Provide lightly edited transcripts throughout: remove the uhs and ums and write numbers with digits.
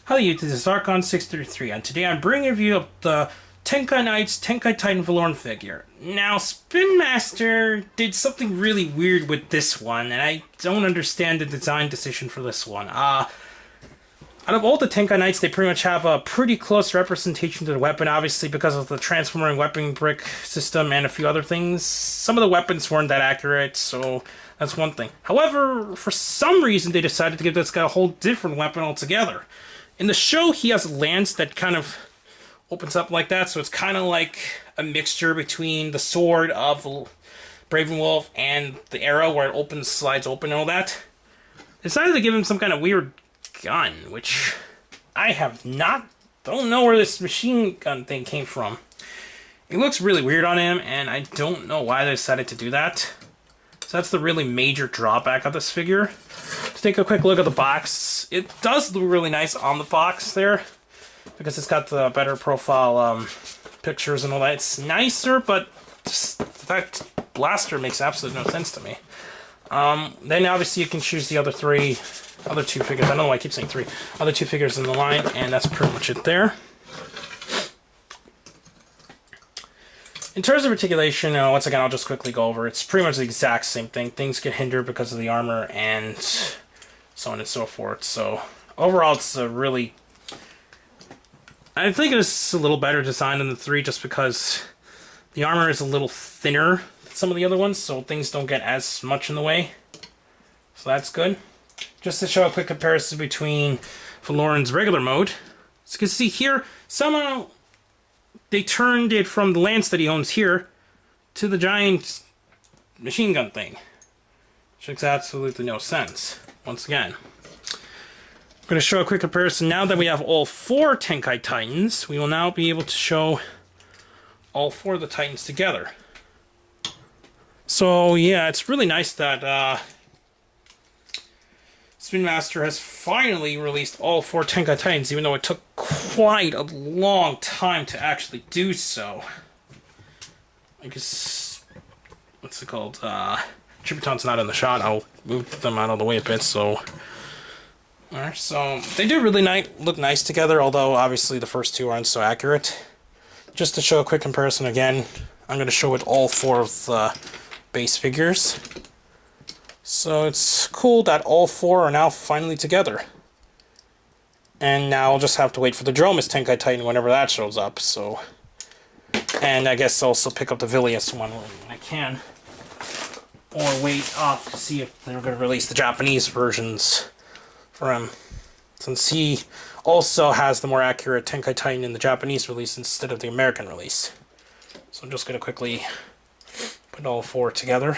Hello YouTube, this is Archon633, and today I'm bringing a review of the Tenkai Knight's Tenkai Titan Valorn figure. Now, Spin Master did something really weird with this one, and I don't understand the design decision for this one. Out of all the Tenkai Knights, they pretty much have a pretty close representation to the weapon, obviously because of the transforming weapon brick system and a few other things. Some of the weapons weren't that accurate, so that's one thing. However, for some reason, they decided to give this guy a whole different weapon altogether. In the show, he has a lance that kind of opens up like that, so it's kind of like a mixture between the sword of Bravenwolf and the arrow where it slides open and all that. They decided to give him some kind of weird gun, which I don't know where this machine gun thing came from. It looks really weird on him, and I don't know why they decided to do that. So that's the really major drawback of this figure. Let's take a quick look at the box. It does look really nice on the box there, because it's got the better profile pictures and all that. It's nicer, but just that blaster makes absolutely no sense to me. Then obviously you can choose the other two figures. I don't know why I keep saying three. Other two figures in the line, and that's pretty much it there. In terms of articulation, once again, I'll just quickly go over. It's pretty much the exact same thing. Things get hindered because of the armor and so on and so forth. So overall, it's a really... I think it's a little better design than the 3 just because the armor is a little thinner than some of the other ones, so things don't get as much in the way. So that's good. Just to show a quick comparison between Valorn's regular mode. As you can see here, somehow they turned it from the lance that he owns here to the giant machine gun thing. Which makes absolutely no sense. Once again, I'm going to show a quick comparison. Now that we have all 4 Tenkai Titans, we will now be able to show all 4 of the Titans together. So yeah, it's really nice that Spin Master has finally released all 4 Tenkai Titans, even though it took quite a long time to actually do so. I guess, what's it called? Tributon's not in the shot. I'll move them out of the way a bit, so... Alright, so they do really look nice together, although obviously the first 2 aren't so accurate. Just to show a quick comparison again, I'm going to show it all 4 of the base figures. So it's cool that all 4 are now finally together. And now I'll just have to wait for the Dromus Tenkai Titan whenever that shows up, so... And I guess I'll also pick up the Vilius one when I can. Or wait off to see if they're going to release the Japanese versions for him. Since he also has the more accurate Tenkai Titan in the Japanese release instead of the American release. So I'm just going to quickly put all 4 together.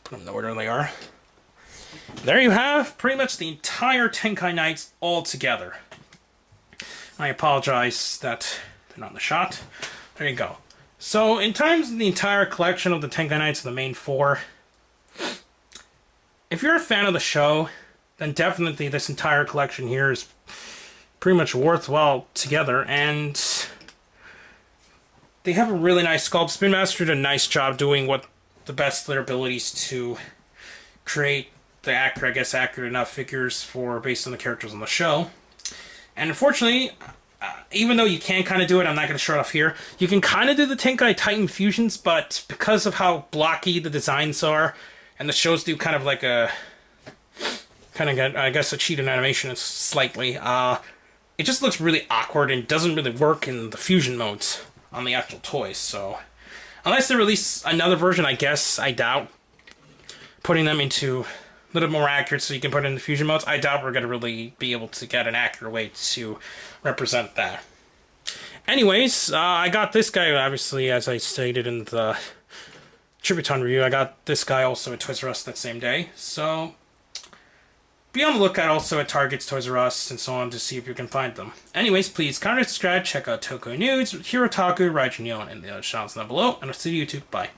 Put them in the order they are. There you have pretty much the entire Tenkai Knights all together. I apologize that they're not in the shot. There you go. So in terms of the entire collection of the Tenkai Knights, the main 4, if you're a fan of the show, then definitely this entire collection here is pretty much worthwhile together, and they have a really nice sculpt. Spin Master did a nice job doing what the best of their abilities to create the accurate enough figures based on the characters on the show. And unfortunately, even though you can kind of do it, I'm not going to show it off here. You can kind of do the Tenkai Titan fusions, but because of how blocky the designs are, and the shows do kind of like a I guess a cheated animation slightly, it just looks really awkward and doesn't really work in the fusion modes on the actual toys. So unless they release another version, I guess I doubt putting them into a little more accurate so you can put it in the fusion modes. I doubt we're going to really be able to get an accurate way to represent that. Anyways, I got this guy, obviously, as I stated in the Tributon review. I got this guy also at Toys R Us that same day. So be on the lookout also at Targets, Toys R Us, and so on to see if you can find them. Anyways, please comment, subscribe, check out Tokyo News, Hirotaku, Rajio, and the other channels down below, and I'll see you YouTube. Bye.